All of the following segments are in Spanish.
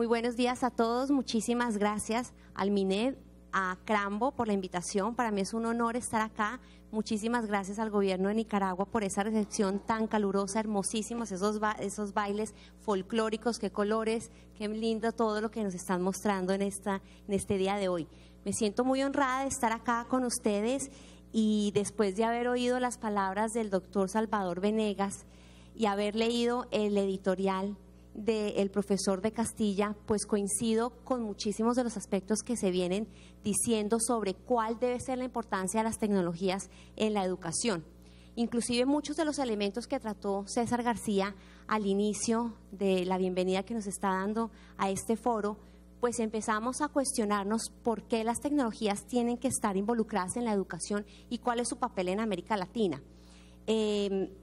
Muy buenos días a todos, muchísimas gracias al MINED, a Crambo por la invitación. Para mí es un honor estar acá. Muchísimas gracias al gobierno de Nicaragua por esa recepción tan calurosa, hermosísimos esos bailes folclóricos, qué colores, qué lindo todo lo que nos están mostrando en este día de hoy. Me siento muy honrada de estar acá con ustedes y después de haber oído las palabras del doctor Salvador Venegas y haber leído el editorial del profesor de Castilla, pues coincido con muchísimos de los aspectos que se vienen diciendo sobre cuál debe ser la importancia de las tecnologías en la educación. Inclusive muchos de los elementos que trató César García al inicio de la bienvenida que nos está dando a este foro, pues empezamos a cuestionarnos por qué las tecnologías tienen que estar involucradas en la educación y cuál es su papel en América Latina.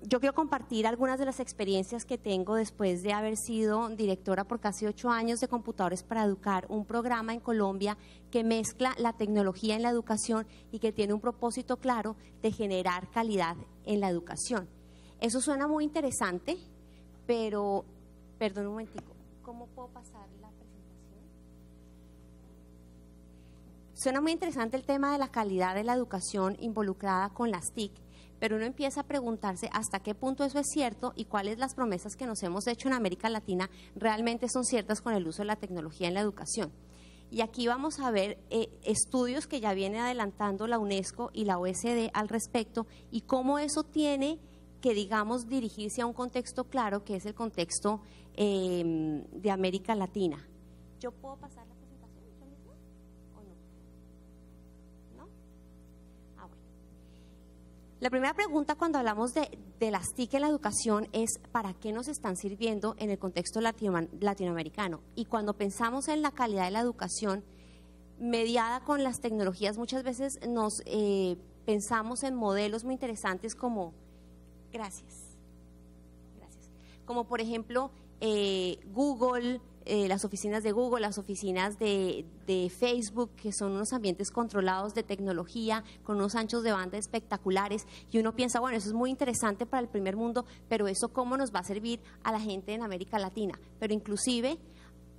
Yo quiero compartir algunas de las experiencias que tengo después de haber sido directora por casi 8 años de Computadores para Educar, un programa en Colombia que mezcla la tecnología en la educación y que tiene un propósito claro de generar calidad en la educación. Eso suena muy interesante, pero, perdón un momentico, ¿cómo puedo pasar la presentación? Suena muy interesante el tema de la calidad de la educación involucrada con las TIC, pero uno empieza a preguntarse hasta qué punto eso es cierto y cuáles las promesas que nos hemos hecho en América Latina realmente son ciertas con el uso de la tecnología en la educación. Y aquí vamos a ver estudios que ya viene adelantando la UNESCO y la OECD al respecto y cómo eso tiene que, digamos, dirigirse a un contexto claro, que es el contexto de América Latina. ¿Yo puedo pasar la presentación yo misma o no? ¿No? Ah, bueno. La primera pregunta cuando hablamos de las TIC en la educación es ¿para qué nos están sirviendo en el contexto latinoamericano? Y cuando pensamos en la calidad de la educación mediada con las tecnologías, muchas veces nos pensamos en modelos muy interesantes como, como por ejemplo Google, las oficinas de Google, las oficinas de Facebook, que son unos ambientes controlados de tecnología, con unos anchos de banda espectaculares, y uno piensa, bueno, eso es muy interesante para el primer mundo, pero eso cómo nos va a servir a la gente en América Latina, pero inclusive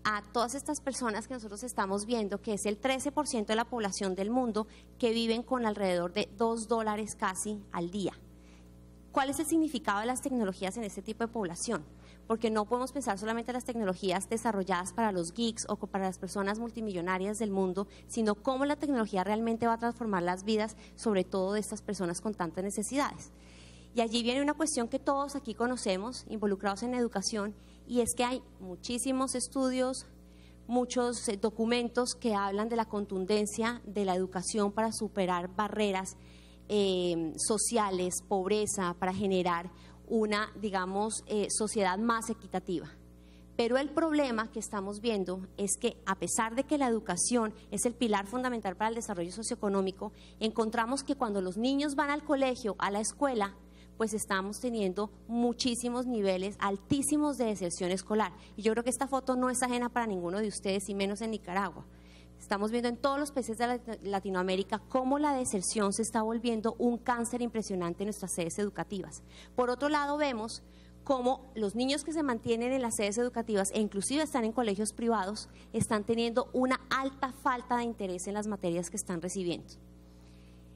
a todas estas personas que nosotros estamos viendo, que es el 13% de la población del mundo, que viven con alrededor de $2 casi al día. ¿Cuál es el significado de las tecnologías en este tipo de población? Porque no podemos pensar solamente en las tecnologías desarrolladas para los geeks o para las personas multimillonarias del mundo, sino cómo la tecnología realmente va a transformar las vidas, sobre todo de estas personas con tantas necesidades. Y allí viene una cuestión que todos aquí conocemos, involucrados en educación, y es que hay muchísimos estudios, muchos documentos que hablan de la contundencia de la educación para superar barreras sociales, pobreza, para generar una, digamos, sociedad más equitativa. Pero el problema que estamos viendo es que a pesar de que la educación es el pilar fundamental para el desarrollo socioeconómico, encontramos que cuando los niños van al colegio, a la escuela, pues estamos teniendo muchísimos niveles altísimos de deserción escolar. Y yo creo que esta foto no es ajena para ninguno de ustedes, y menos en Nicaragua. Estamos viendo en todos los países de Latinoamérica cómo la deserción se está volviendo un cáncer impresionante en nuestras sedes educativas. Por otro lado, vemos cómo los niños que se mantienen en las sedes educativas e inclusive están en colegios privados están teniendo una alta falta de interés en las materias que están recibiendo.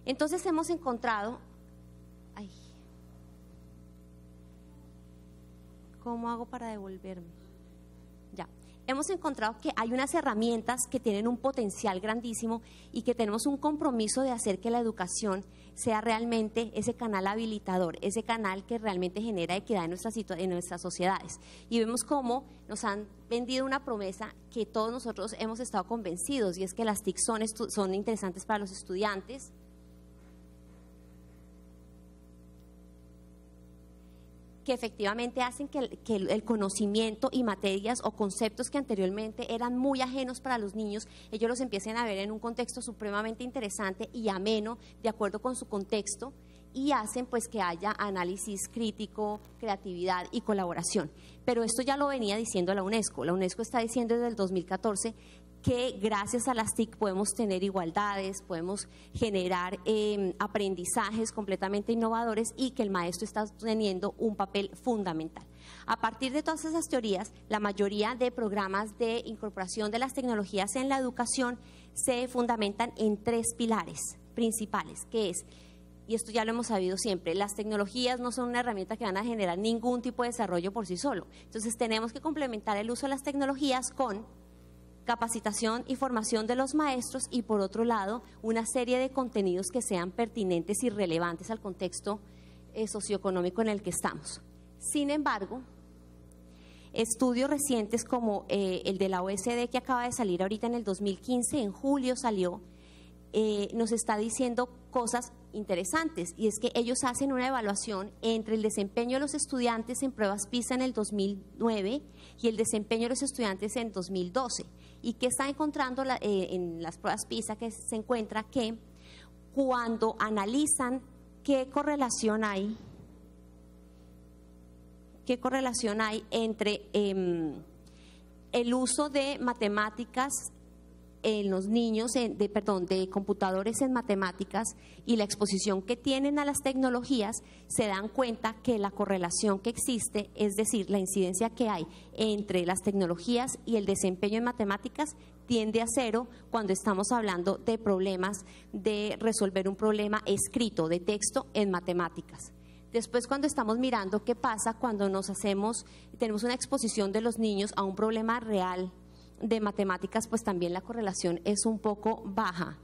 Entonces hemos encontrado... ¿Cómo hago para devolverme? Ya. Hemos encontrado que hay unas herramientas que tienen un potencial grandísimo y que tenemos un compromiso de hacer que la educación sea realmente ese canal habilitador, ese canal que realmente genera equidad en nuestras sociedades. Y vemos cómo nos han vendido una promesa que todos nosotros hemos estado convencidos, y es que las TIC son interesantes para los estudiantes, que efectivamente hacen que el conocimiento y materias o conceptos que anteriormente eran muy ajenos para los niños, ellos los empiecen a ver en un contexto supremamente interesante y ameno, de acuerdo con su contexto, y hacen pues que haya análisis crítico, creatividad y colaboración. Pero esto ya lo venía diciendo la UNESCO. La UNESCO está diciendo desde el 2014 que gracias a las TIC podemos tener igualdades, podemos generar aprendizajes completamente innovadores y que el maestro está teniendo un papel fundamental. A partir de todas esas teorías, la mayoría de programas de incorporación de las tecnologías en la educación se fundamentan en 3 pilares principales, que es, y esto ya lo hemos sabido siempre, las tecnologías no son una herramienta que van a generar ningún tipo de desarrollo por sí solo. Entonces tenemos que complementar el uso de las tecnologías con capacitación y formación de los maestros y, por otro lado, una serie de contenidos que sean pertinentes y relevantes al contexto socioeconómico en el que estamos. Sin embargo, estudios recientes como el de la OECD, que acaba de salir ahorita en el 2015, en julio salió, nos está diciendo cosas interesantes, y es que ellos hacen una evaluación entre el desempeño de los estudiantes en pruebas PISA en el 2009 y el desempeño de los estudiantes en 2012. ¿Y qué está encontrando en las pruebas PISA? Que se encuentra que cuando analizan qué correlación hay entre el uso de matemáticas en los niños, de computadores en matemáticas y la exposición que tienen a las tecnologías, se dan cuenta que la correlación que existe, es decir, la incidencia que hay entre las tecnologías y el desempeño en matemáticas, tiende a 0 cuando estamos hablando de problemas de resolver un problema escrito, de texto en matemáticas. Después, cuando estamos mirando qué pasa cuando tenemos una exposición de los niños a un problema real de matemáticas, pues también la correlación es un poco baja.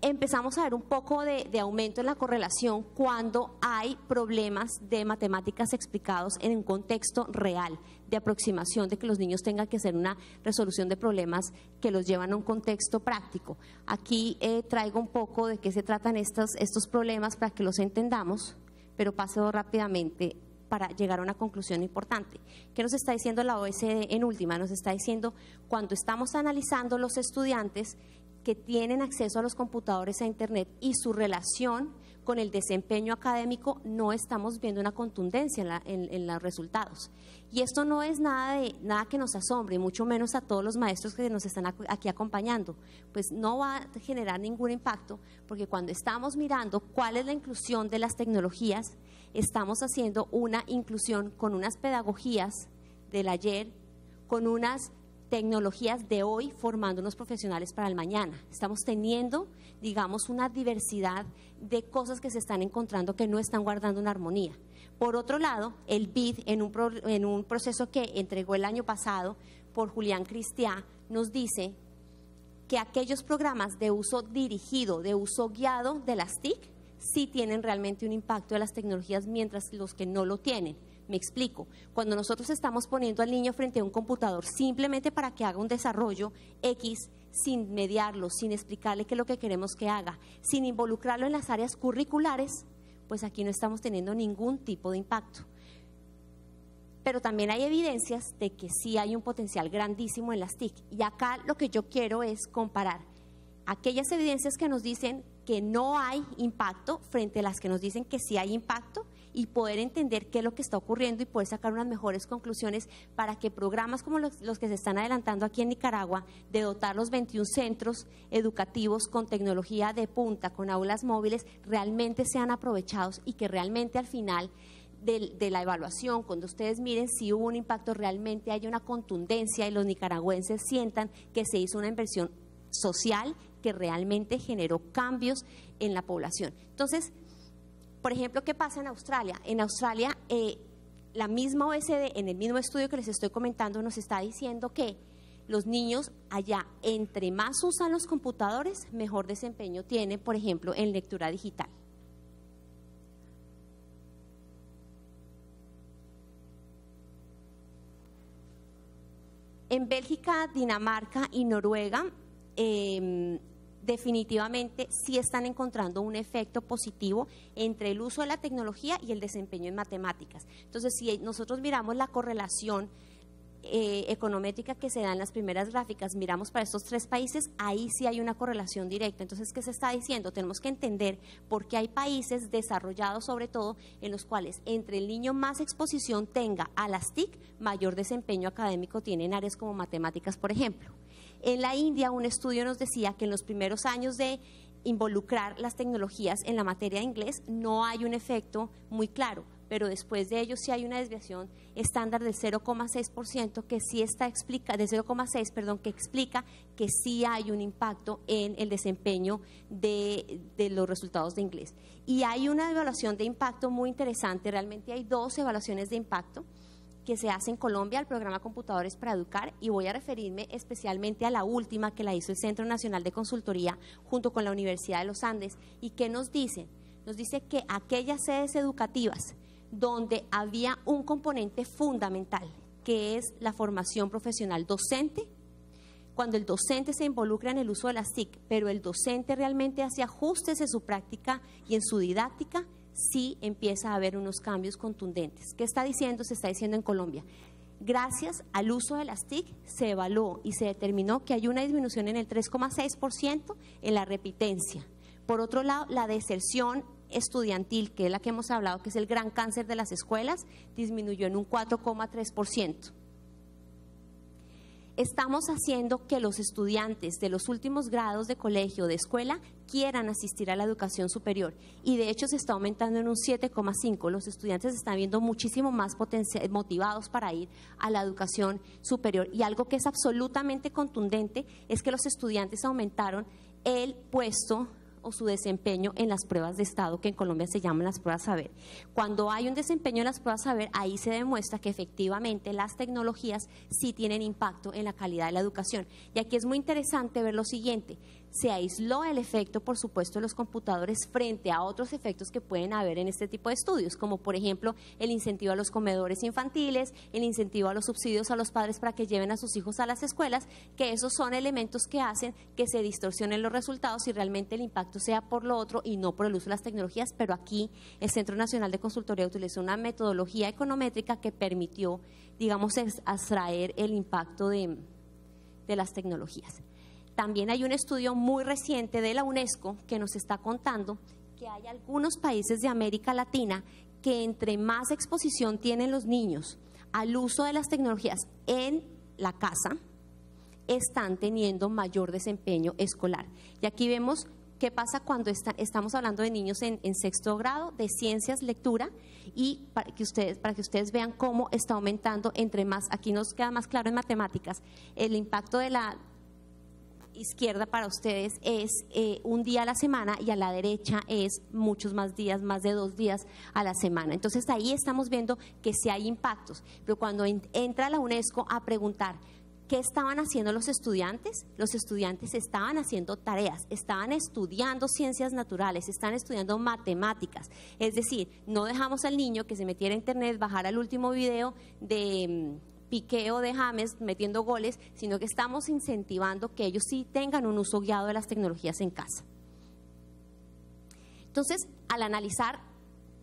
Empezamos a ver un poco de aumento en la correlación cuando hay problemas de matemáticas explicados en un contexto real, de aproximación, de que los niños tengan que hacer una resolución de problemas que los llevan a un contexto práctico. Aquí traigo un poco de qué se tratan estos problemas para que los entendamos, pero paso rápidamente para llegar a una conclusión importante. ¿Qué nos está diciendo la OECD en última? Nos está diciendo, cuando estamos analizando los estudiantes que tienen acceso a los computadores, a Internet y su relación con el desempeño académico, no estamos viendo una contundencia en los resultados. Y esto no es nada que nos asombre, mucho menos a todos los maestros que nos están aquí acompañando. Pues no va a generar ningún impacto, porque cuando estamos mirando cuál es la inclusión de las tecnologías, estamos haciendo una inclusión con unas pedagogías del ayer, con unas tecnologías de hoy, formando unos profesionales para el mañana. Estamos teniendo, digamos, una diversidad de cosas que se están encontrando que no están guardando una armonía. Por otro lado, el BID, en un proceso que entregó el año pasado por Julián Cristiá, nos dice que aquellos programas de uso dirigido, de uso guiado de las TIC, sí tienen realmente un impacto de las tecnologías, mientras los que no lo tienen. Me explico. Cuando nosotros estamos poniendo al niño frente a un computador simplemente para que haga un desarrollo X, sin mediarlo, sin explicarle qué es lo que queremos que haga, sin involucrarlo en las áreas curriculares, pues aquí no estamos teniendo ningún tipo de impacto. Pero también hay evidencias de que sí hay un potencial grandísimo en las TIC. Y acá lo que yo quiero es comparar aquellas evidencias que nos dicen que no hay impacto frente a las que nos dicen que sí hay impacto, y poder entender qué es lo que está ocurriendo y poder sacar unas mejores conclusiones para que programas como los que se están adelantando aquí en Nicaragua, de dotar los 21 centros educativos con tecnología de punta, con aulas móviles, realmente sean aprovechados y que realmente al final de la evaluación, cuando ustedes miren si hubo un impacto, realmente haya una contundencia y los nicaragüenses sientan que se hizo una inversión social que realmente generó cambios en la población. Entonces, por ejemplo, ¿qué pasa en Australia? En Australia, la misma OECD, en el mismo estudio que les estoy comentando, nos está diciendo que los niños allá, entre más usan los computadores, mejor desempeño tienen, por ejemplo, en lectura digital. En Bélgica, Dinamarca y Noruega, definitivamente sí están encontrando un efecto positivo entre el uso de la tecnología y el desempeño en matemáticas. Entonces, si nosotros miramos la correlación econométrica que se da en las primeras gráficas, miramos para estos 3 países, ahí sí hay una correlación directa. Entonces, ¿qué se está diciendo? Tenemos que entender por qué hay países desarrollados, sobre todo, en los cuales entre el niño más exposición tenga a las TIC, mayor desempeño académico tiene en áreas como matemáticas, por ejemplo. En la India, un estudio nos decía que en los primeros años de involucrar las tecnologías en la materia de inglés, no hay un efecto muy claro, pero después de ello sí hay una desviación estándar del 0,6% que sí está de 0,6, perdón, que explica que sí hay un impacto en el desempeño de los resultados de inglés. Y hay una evaluación de impacto muy interesante, realmente hay 2 evaluaciones de impacto que se hace en Colombia, el programa Computadores para Educar, y voy a referirme especialmente a la última que la hizo el Centro Nacional de Consultoría junto con la Universidad de los Andes. ¿Y qué nos dice? Nos dice que aquellas sedes educativas donde había un componente fundamental, que es la formación profesional docente, cuando el docente se involucra en el uso de las TIC, pero el docente realmente hace ajustes en su práctica y en su didáctica, sí empieza a haber unos cambios contundentes. ¿Qué está diciendo? Se está diciendo en Colombia. Gracias al uso de las TIC se evaluó y se determinó que hay una disminución en el 3,6% en la repitencia. Por otro lado, la deserción estudiantil, que es la que hemos hablado, que es el gran cáncer de las escuelas, disminuyó en un 4,3%. Estamos haciendo que los estudiantes de los últimos grados de colegio o de escuela quieran asistir a la educación superior, y de hecho se está aumentando en un 7,5%. Los estudiantes se están viendo muchísimo más motivados para ir a la educación superior, y algo que es absolutamente contundente es que los estudiantes aumentaron el puesto o su desempeño en las pruebas de estado, que en Colombia se llaman las pruebas saber. Cuando hay un desempeño en las pruebas saber, ahí se demuestra que efectivamente las tecnologías sí tienen impacto en la calidad de la educación. Y aquí es muy interesante ver lo siguiente: se aisló el efecto, por supuesto, de los computadores frente a otros efectos que pueden haber en este tipo de estudios, como por ejemplo el incentivo a los comedores infantiles, el incentivo a los subsidios a los padres para que lleven a sus hijos a las escuelas, que esos son elementos que hacen que se distorsionen los resultados y realmente el impacto sea por lo otro y no por el uso de las tecnologías. Pero aquí el Centro Nacional de Consultoría utilizó una metodología econométrica que permitió, digamos, abstraer el impacto de las tecnologías. También hay un estudio muy reciente de la UNESCO que nos está contando que hay algunos países de América Latina que entre más exposición tienen los niños al uso de las tecnologías en la casa, están teniendo mayor desempeño escolar. Y aquí vemos qué pasa cuando estamos hablando de niños en 6º grado de ciencias, lectura, y para que ustedes vean cómo está aumentando entre más. Aquí nos queda más claro en matemáticas. El impacto de la izquierda para ustedes es un día a la semana, y a la derecha es muchos más días, más de 2 días a la semana. Entonces ahí estamos viendo que sí hay impactos, pero cuando entra la UNESCO a preguntar ¿qué estaban haciendo los estudiantes? Los estudiantes estaban haciendo tareas, estaban estudiando ciencias naturales, estaban estudiando matemáticas. Es decir, no dejamos al niño que se metiera a internet, bajara el último video de Piqué o de James metiendo goles, sino que estamos incentivando que ellos sí tengan un uso guiado de las tecnologías en casa. Entonces, al analizar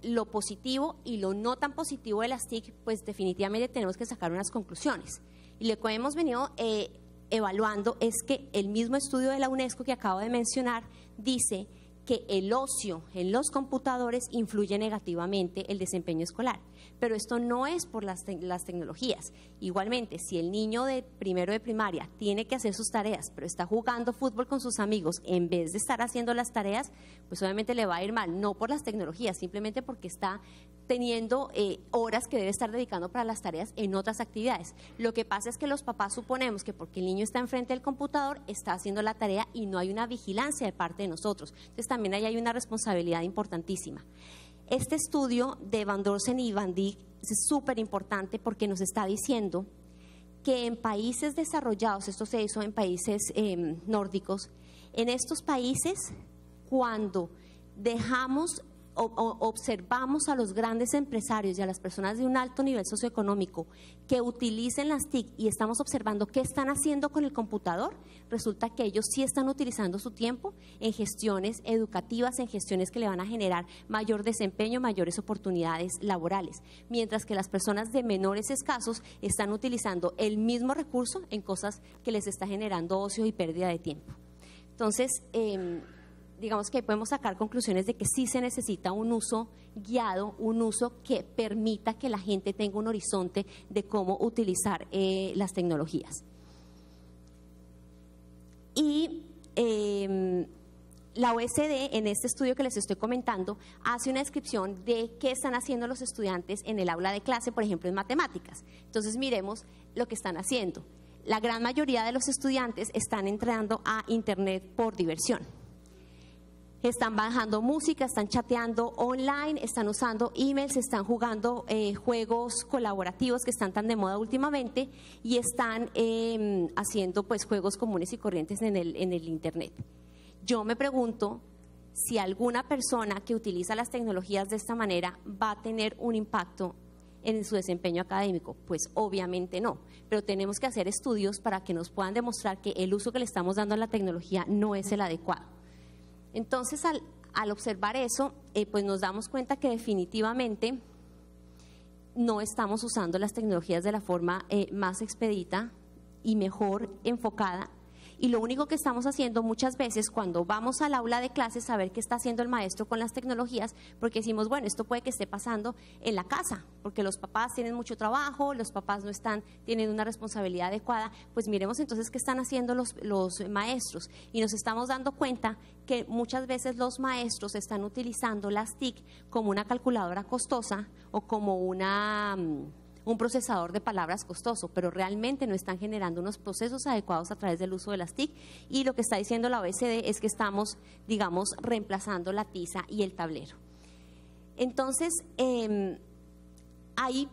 lo positivo y lo no tan positivo de las TIC, pues definitivamente tenemos que sacar unas conclusiones. Y lo que hemos venido evaluando es que el mismo estudio de la UNESCO que acabo de mencionar dice que el ocio en los computadores influye negativamente el desempeño escolar, pero esto no es por las tecnologías. Igualmente, si el niño de primero de primaria tiene que hacer sus tareas, pero está jugando fútbol con sus amigos en vez de estar haciendo las tareas, pues obviamente le va a ir mal, no por las tecnologías, simplemente porque está teniendo horas que debe estar dedicando para las tareas en otras actividades. Lo que pasa es que los papás suponemos que porque el niño está enfrente del computador está haciendo la tarea y no hay una vigilancia de parte de nosotros. Entonces también ahí hay una responsabilidad importantísima. Este estudio de Van Dorsen y Van Dijk es súper importante porque nos está diciendo que en países desarrollados, esto se hizo en países nórdicos, en estos países cuando dejamos observamos a los grandes empresarios y a las personas de un alto nivel socioeconómico que utilicen las TIC y estamos observando qué están haciendo con el computador, resulta que ellos sí están utilizando su tiempo en gestiones educativas, en gestiones que le van a generar mayor desempeño, mayores oportunidades laborales, mientras que las personas de menores escasos están utilizando el mismo recurso en cosas que les está generando ocio y pérdida de tiempo. Entonces, digamos que podemos sacar conclusiones de que sí se necesita un uso guiado, un uso que permita que la gente tenga un horizonte de cómo utilizar las tecnologías. Y la OECD, en este estudio que les estoy comentando, hace una descripción de qué están haciendo los estudiantes en el aula de clase, por ejemplo, en matemáticas. Entonces, miremos lo que están haciendo. La gran mayoría de los estudiantes están entrando a Internet por diversión. Están bajando música, están chateando online, están usando emails, están jugando juegos colaborativos que están tan de moda últimamente y están haciendo pues juegos comunes y corrientes en el Internet. Yo me pregunto si alguna persona que utiliza las tecnologías de esta manera va a tener un impacto en su desempeño académico. Pues obviamente no, pero tenemos que hacer estudios para que nos puedan demostrar que el uso que le estamos dando a la tecnología no es el adecuado. Entonces, al observar eso, pues nos damos cuenta que definitivamente no estamos usando las tecnologías de la forma más expedita y mejor enfocada. Y lo único que estamos haciendo muchas veces cuando vamos al aula de clases, saber qué está haciendo el maestro con las tecnologías, porque decimos, bueno, esto puede que esté pasando en la casa, porque los papás tienen mucho trabajo, los papás no están teniendo una responsabilidad adecuada, pues miremos entonces qué están haciendo los maestros. Y nos estamos dando cuenta que muchas veces los maestros están utilizando las TIC como una calculadora costosa o como un procesador de palabras costoso, pero realmente no están generando unos procesos adecuados a través del uso de las TIC, y lo que está diciendo la OECD es que estamos, digamos, reemplazando la tiza y el tablero. Entonces, hay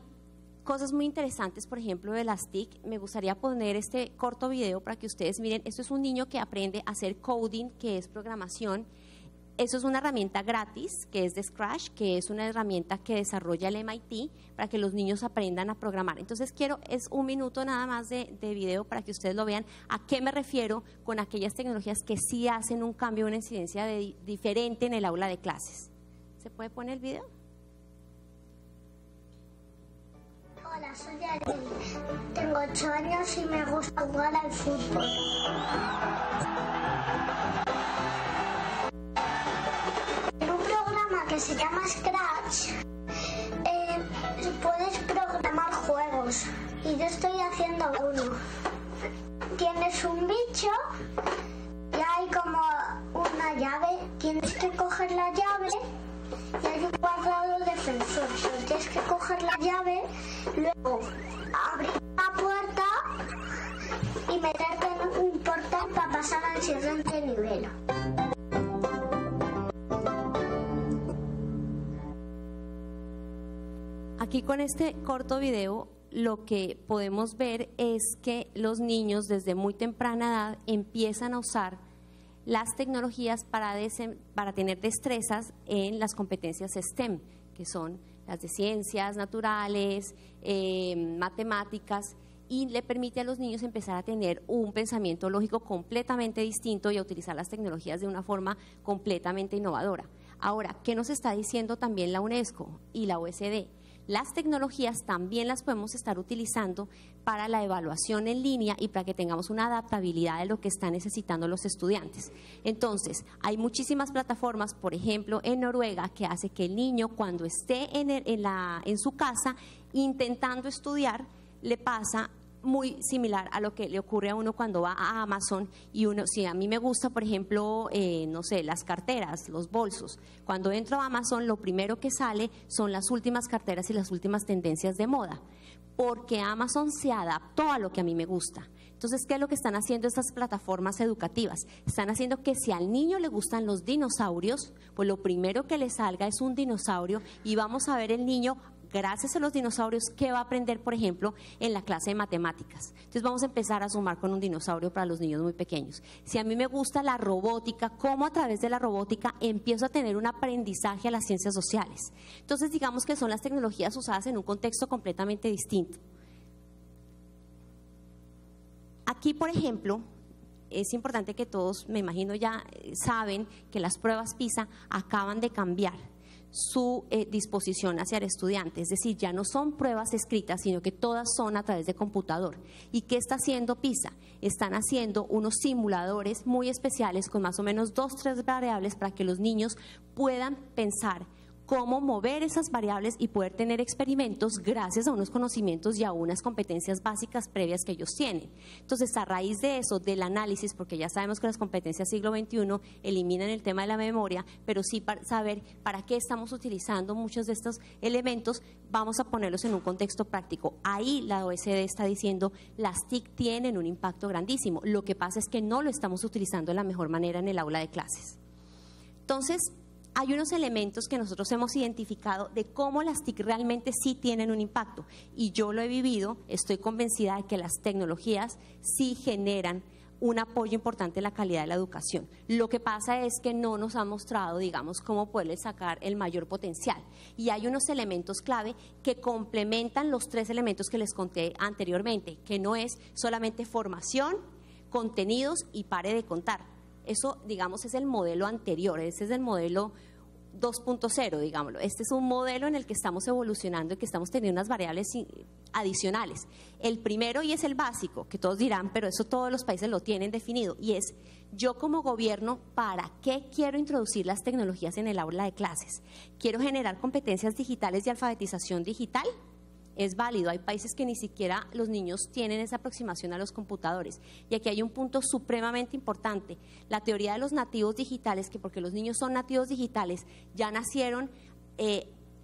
cosas muy interesantes, por ejemplo, de las TIC. Me gustaría poner este corto video para que ustedes miren. Esto es un niño que aprende a hacer coding, que es programación. Eso es una herramienta gratis, que es de Scratch, que es una herramienta que desarrolla el MIT para que los niños aprendan a programar. Entonces es un minuto nada más de video para que ustedes lo vean. ¿A qué me refiero con aquellas tecnologías que sí hacen un cambio, una incidencia diferente en el aula de clases? ¿Se puede poner el video? Hola, soy Ariel. Tengo 8 años y me gusta jugar al fútbol. Que se llama Scratch, puedes programar juegos y yo estoy haciendo uno. Tienes un bicho y hay como una llave, tienes que coger la llave y hay un cuadrado defensor. Tienes que coger la llave, luego abrir la puerta y meterte en un portal para pasar al siguiente nivel. Aquí con este corto video lo que podemos ver es que los niños desde muy temprana edad empiezan a usar las tecnologías para tener destrezas en las competencias STEM, que son las de ciencias naturales, matemáticas, y le permite a los niños empezar a tener un pensamiento lógico completamente distinto y a utilizar las tecnologías de una forma completamente innovadora. Ahora, ¿qué nos está diciendo también la UNESCO y la OECD? Las tecnologías también las podemos estar utilizando para la evaluación en línea y para que tengamos una adaptabilidad de lo que están necesitando los estudiantes. Entonces, hay muchísimas plataformas, por ejemplo, en Noruega, que hace que el niño, cuando esté en su casa intentando estudiar, le pasa muy similar a lo que le ocurre a uno cuando va a Amazon y si a mí me gusta, por ejemplo, no sé, las carteras, los bolsos, cuando entro a Amazon lo primero que sale son las últimas carteras y las últimas tendencias de moda, porque Amazon se adaptó a lo que a mí me gusta. Entonces, ¿qué es lo que están haciendo estas plataformas educativas? Están haciendo que si al niño le gustan los dinosaurios, pues lo primero que le salga es un dinosaurio y vamos a ver el niño, gracias a los dinosaurios, ¿qué va a aprender, por ejemplo, en la clase de matemáticas? Entonces vamos a empezar a sumar con un dinosaurio para los niños muy pequeños. Si a mí me gusta la robótica, ¿cómo a través de la robótica empiezo a tener un aprendizaje a las ciencias sociales? Entonces digamos que son las tecnologías usadas en un contexto completamente distinto. Aquí, por ejemplo, es importante que todos, me imagino ya saben que las pruebas PISA acaban de cambiar su disposición hacia el estudiante, es decir, ya no son pruebas escritas, sino que todas son a través de computador. ¿Y qué está haciendo PISA? Están haciendo unos simuladores muy especiales con más o menos 2 o 3 variables para que los niños puedan pensar cómo mover esas variables y poder tener experimentos gracias a unos conocimientos y a unas competencias básicas previas que ellos tienen. Entonces, a raíz de eso, del análisis, porque ya sabemos que las competencias siglo XXI eliminan el tema de la memoria, pero sí para saber para qué estamos utilizando muchos de estos elementos, vamos a ponerlos en un contexto práctico. Ahí la OECD está diciendo, las TIC tienen un impacto grandísimo. Lo que pasa es que no lo estamos utilizando de la mejor manera en el aula de clases. Entonces, hay unos elementos que nosotros hemos identificado de cómo las TIC realmente sí tienen un impacto. Y yo lo he vivido, estoy convencida de que las tecnologías sí generan un apoyo importante en la calidad de la educación. Lo que pasa es que no nos ha mostrado, digamos, cómo poderle sacar el mayor potencial. Y hay unos elementos clave que complementan los 3 elementos que les conté anteriormente, que no es solamente formación, contenidos y pare de contar. Eso, digamos, es el modelo anterior, ese es el modelo 2.0, digámoslo. Este es un modelo en el que estamos evolucionando y que estamos teniendo unas variables adicionales. El primero, y es el básico, que todos dirán, pero eso todos los países lo tienen definido, y es, yo como gobierno, ¿para qué quiero introducir las tecnologías en el aula de clases? ¿Quiero generar competencias digitales y alfabetización digital? Es válido, hay países que ni siquiera los niños tienen esa aproximación a los computadores. Y aquí hay un punto supremamente importante, la teoría de los nativos digitales, que porque los niños son nativos digitales, ya nacieron,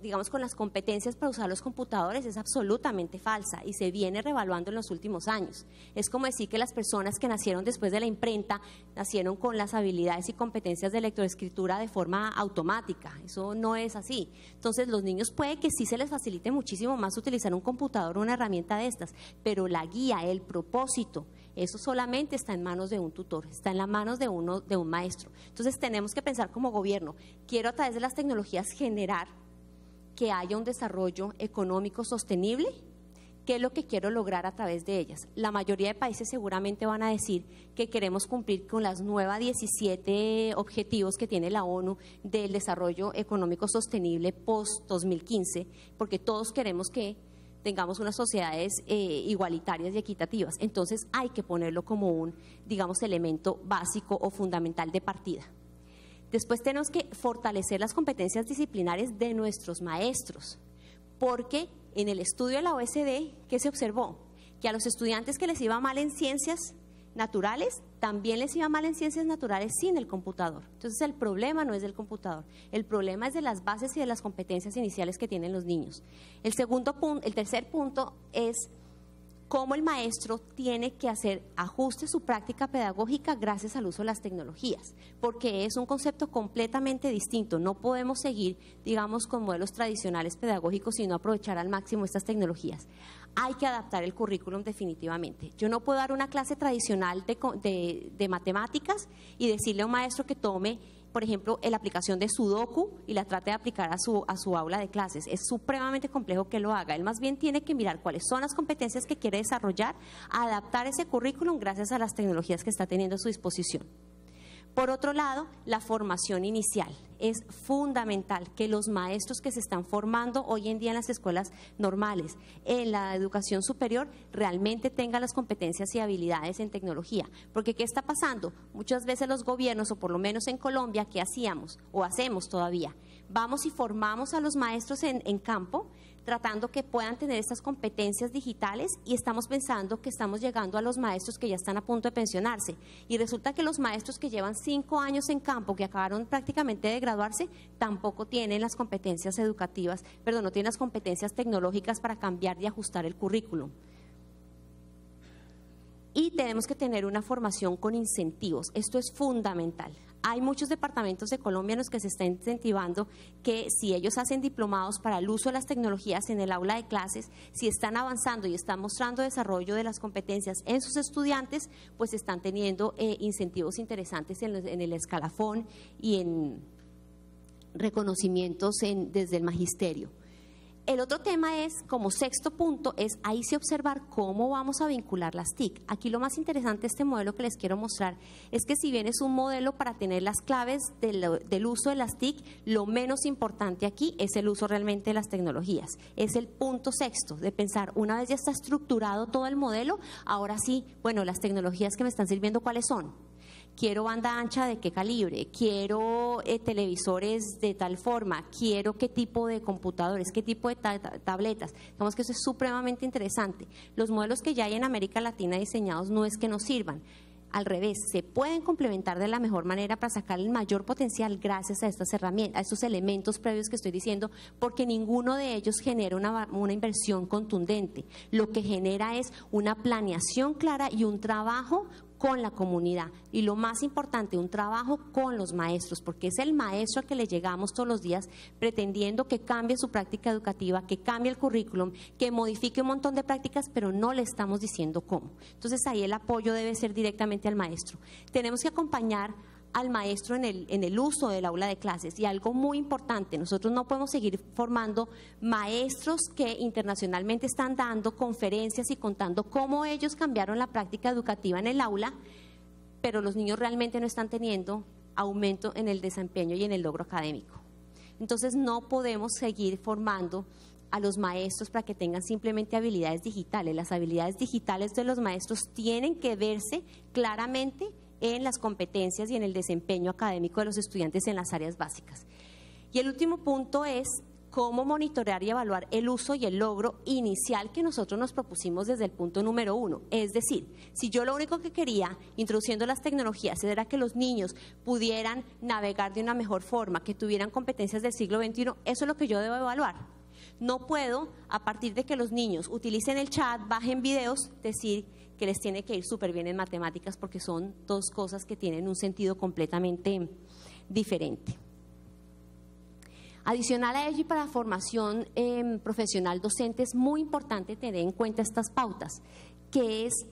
digamos, con las competencias para usar los computadores, es absolutamente falsa y se viene revaluando en los últimos años. Es como decir que las personas que nacieron después de la imprenta nacieron con las habilidades y competencias de lectoescritura de forma automática. Eso no es así. Entonces, los niños puede que sí se les facilite muchísimo más utilizar un computador o una herramienta de estas, pero la guía, el propósito, eso solamente está en manos de un tutor, está en las manos de un maestro. Entonces, tenemos que pensar como gobierno, quiero a través de las tecnologías generar que haya un desarrollo económico sostenible. ¿Qué es lo que quiero lograr a través de ellas? La mayoría de países seguramente van a decir que queremos cumplir con las nuevas 17 objetivos que tiene la ONU del desarrollo económico sostenible post-2015, porque todos queremos que tengamos unas sociedades igualitarias y equitativas. Entonces hay que ponerlo como un, digamos, elemento básico o fundamental de partida. Después tenemos que fortalecer las competencias disciplinares de nuestros maestros, porque en el estudio de la OECD, ¿qué se observó? Que a los estudiantes que les iba mal en ciencias naturales, también les iba mal en ciencias naturales sin el computador. Entonces, el problema no es del computador, el problema es de las bases y de las competencias iniciales que tienen los niños. El tercer punto es cómo el maestro tiene que hacer ajuste su práctica pedagógica gracias al uso de las tecnologías, porque es un concepto completamente distinto. No podemos seguir, digamos, con modelos tradicionales pedagógicos, sino aprovechar al máximo estas tecnologías. Hay que adaptar el currículum definitivamente. Yo no puedo dar una clase tradicional de matemáticas y decirle a un maestro que tome, por ejemplo, la aplicación de Sudoku y la trate de aplicar a su aula de clases. Es supremamente complejo que lo haga. Él más bien tiene que mirar cuáles son las competencias que quiere desarrollar, adaptar ese currículum gracias a las tecnologías que está teniendo a su disposición. Por otro lado, la formación inicial. Es fundamental que los maestros que se están formando hoy en día en las escuelas normales, en la educación superior, realmente tengan las competencias y habilidades en tecnología. Porque ¿qué está pasando? Muchas veces los gobiernos, o por lo menos en Colombia, ¿qué hacíamos? O hacemos todavía. Vamos y formamos a los maestros en campo, tratando que puedan tener estas competencias digitales, y estamos pensando que estamos llegando a los maestros que ya están a punto de pensionarse. Y resulta que los maestros que llevan 5 años en campo, que acabaron prácticamente de graduarse, tampoco tienen las competencias educativas, no tienen las competencias tecnológicas para cambiar y ajustar el currículum. Y tenemos que tener una formación con incentivos. Esto es fundamental. Hay muchos departamentos de Colombia en los que se está incentivando que si ellos hacen diplomados para el uso de las tecnologías en el aula de clases, si están avanzando y están mostrando desarrollo de las competencias en sus estudiantes, pues están teniendo incentivos interesantes en el escalafón y en reconocimientos desde el magisterio. El otro tema es, como sexto punto, es ahí sí observar cómo vamos a vincular las TIC. Aquí lo más interesante de este modelo que les quiero mostrar es que si bien es un modelo para tener las claves del uso de las TIC, lo menos importante aquí es el uso realmente de las tecnologías. Es el punto sexto de pensar, una vez ya está estructurado todo el modelo, ahora sí, bueno, las tecnologías que me están sirviendo, ¿cuáles son? quiero banda ancha de qué calibre, quiero televisores de tal forma, quiero qué tipo de computadores, qué tipo de tabletas. Digamos que eso es supremamente interesante. Los modelos que ya hay en América Latina diseñados no es que no sirvan. Al revés, se pueden complementar de la mejor manera para sacar el mayor potencial gracias a estas herramientas, a estos elementos previos que estoy diciendo, porque ninguno de ellos genera una inversión contundente. Lo que genera es una planeación clara y un trabajo con la comunidad. Y lo más importante, un trabajo con los maestros, porque es el maestro al que le llegamos todos los días pretendiendo que cambie su práctica educativa, que cambie el currículum, que modifique un montón de prácticas, pero no le estamos diciendo cómo. Entonces ahí el apoyo debe ser directamente al maestro. Tenemos que acompañar al maestro en el uso del aula de clases. Y algo muy importante, nosotros no podemos seguir formando maestros que internacionalmente están dando conferencias y contando cómo ellos cambiaron la práctica educativa en el aula, pero los niños realmente no están teniendo aumento en el desempeño y en el logro académico. Entonces no podemos seguir formando a los maestros para que tengan simplemente habilidades digitales. Las habilidades digitales de los maestros tienen que verse claramente en las competencias y en el desempeño académico de los estudiantes en las áreas básicas. Y el último punto es cómo monitorear y evaluar el uso y el logro inicial que nosotros nos propusimos desde el punto número 1. Es decir, si yo lo único que quería, introduciendo las tecnologías, era que los niños pudieran navegar de una mejor forma, que tuvieran competencias del siglo XXI, eso es lo que yo debo evaluar. No puedo, a partir de que los niños utilicen el chat, bajen videos, decir que les tiene que ir súper bien en matemáticas, porque son dos cosas que tienen un sentido completamente diferente. Adicional a ello, y para formación profesional docente, es muy importante tener en cuenta estas pautas, que es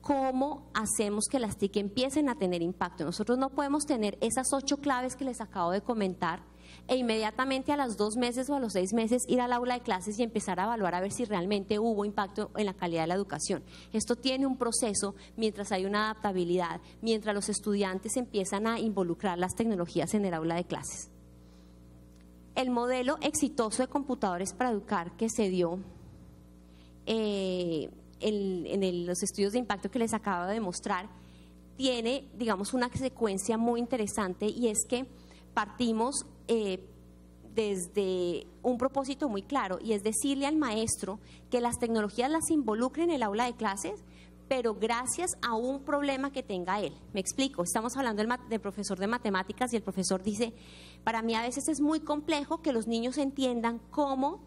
cómo hacemos que las TIC empiecen a tener impacto. Nosotros no podemos tener esas 8 claves que les acabo de comentar e inmediatamente a los 2 meses o a los 6 meses ir al aula de clases y empezar a evaluar a ver si realmente hubo impacto en la calidad de la educación. Esto tiene un proceso mientras hay una adaptabilidad, mientras los estudiantes empiezan a involucrar las tecnologías en el aula de clases. El modelo exitoso de computadores para educar que se dio en los estudios de impacto que les acabo de mostrar tiene, digamos, una secuencia muy interesante, y es que partimos desde un propósito muy claro, y es decirle al maestro que las tecnologías las involucre en el aula de clases, pero gracias a un problema que tenga él. Me explico, estamos hablando del profesor de matemáticas, y el profesor dice, para mí a veces es muy complejo que los niños entiendan cómo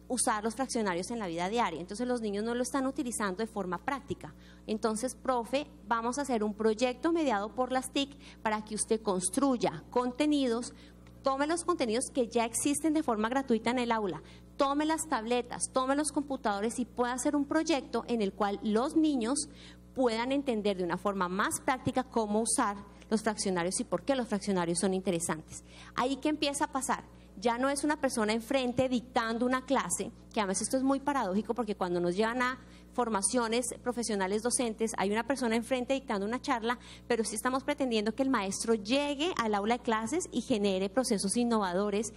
usar los fraccionarios en la vida diaria. Entonces los niños no lo están utilizando de forma práctica. Entonces, profe, vamos a hacer un proyecto mediado por las TIC para que usted construya contenidos. Tome los contenidos que ya existen de forma gratuita en el aula, tome las tabletas, tome los computadores y pueda hacer un proyecto en el cual los niños puedan entender de una forma más práctica cómo usar los fraccionarios y por qué los fraccionarios son interesantes. Ahí que empieza a pasar, ya no es una persona enfrente dictando una clase, que además esto es muy paradójico porque cuando nos llevan a formaciones profesionales docentes, hay una persona enfrente dictando una charla, pero sí estamos pretendiendo que el maestro llegue al aula de clases y genere procesos innovadores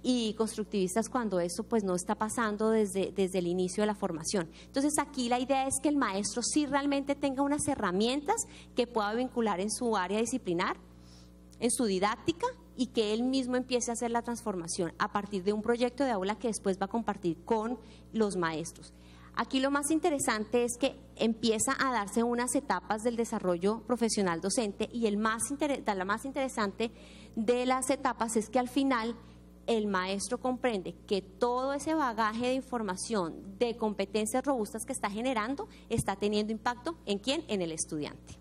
y constructivistas cuando eso pues no está pasando desde el inicio de la formación. Entonces aquí la idea es que el maestro sí realmente tenga unas herramientas que pueda vincular en su área disciplinar, en su didáctica, y que él mismo empiece a hacer la transformación a partir de un proyecto de aula que después va a compartir con los maestros. Aquí lo más interesante es que empieza a darse unas etapas del desarrollo profesional docente, y la más interesante de las etapas es que al final el maestro comprende que todo ese bagaje de información, de competencias robustas que está generando, está teniendo impacto ¿en quién? En el estudiante.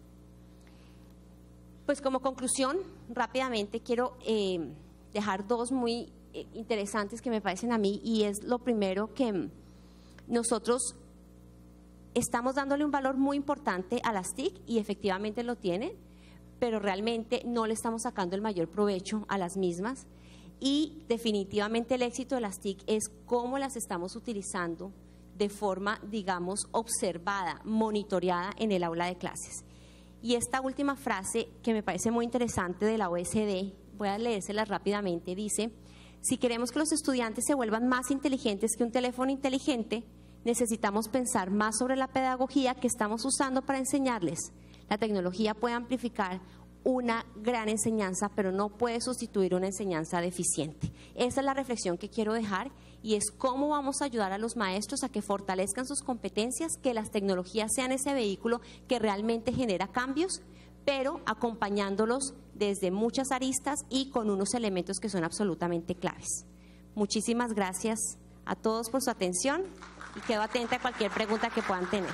Pues como conclusión, rápidamente quiero dejar 2 muy interesantes que me parecen a mí, y es lo primero, que nosotros estamos dándole un valor muy importante a las TIC y efectivamente lo tienen, pero realmente no le estamos sacando el mayor provecho a las mismas, y definitivamente el éxito de las TIC es cómo las estamos utilizando de forma, digamos, observada, monitoreada en el aula de clases. Y esta última frase que me parece muy interesante de la OSD, voy a leérsela rápidamente, dice: si queremos que los estudiantes se vuelvan más inteligentes que un teléfono inteligente, necesitamos pensar más sobre la pedagogía que estamos usando para enseñarles. La tecnología puede amplificar una gran enseñanza, pero no puede sustituir una enseñanza deficiente. Esa es la reflexión que quiero dejar, y es cómo vamos a ayudar a los maestros a que fortalezcan sus competencias, que las tecnologías sean ese vehículo que realmente genera cambios, pero acompañándolos desde muchas aristas y con unos elementos que son absolutamente claves. Muchísimas gracias a todos por su atención y quedo atenta a cualquier pregunta que puedan tener.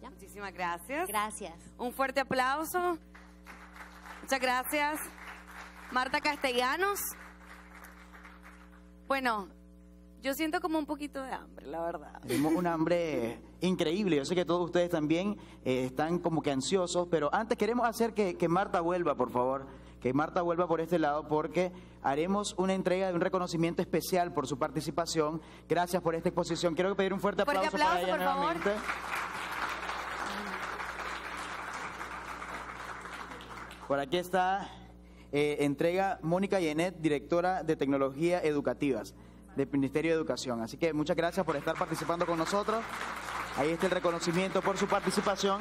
Muchísimas gracias. Gracias. Un fuerte aplauso. Muchas gracias. Marta Castellanos. Bueno, yo siento como un poquito de hambre, la verdad. Tenemos un hambre increíble. Yo sé que todos ustedes también están como que ansiosos, pero antes queremos hacer que Marta vuelva, por favor. Que Marta vuelva por este lado, porque haremos una entrega de un reconocimiento especial por su participación. Gracias por esta exposición. Quiero pedir un fuerte aplauso para ella nuevamente. Por aquí está, entrega Mónica Yenet, directora de Tecnología Educativas del Ministerio de Educación. Así que muchas gracias por estar participando con nosotros. Ahí está el reconocimiento por su participación.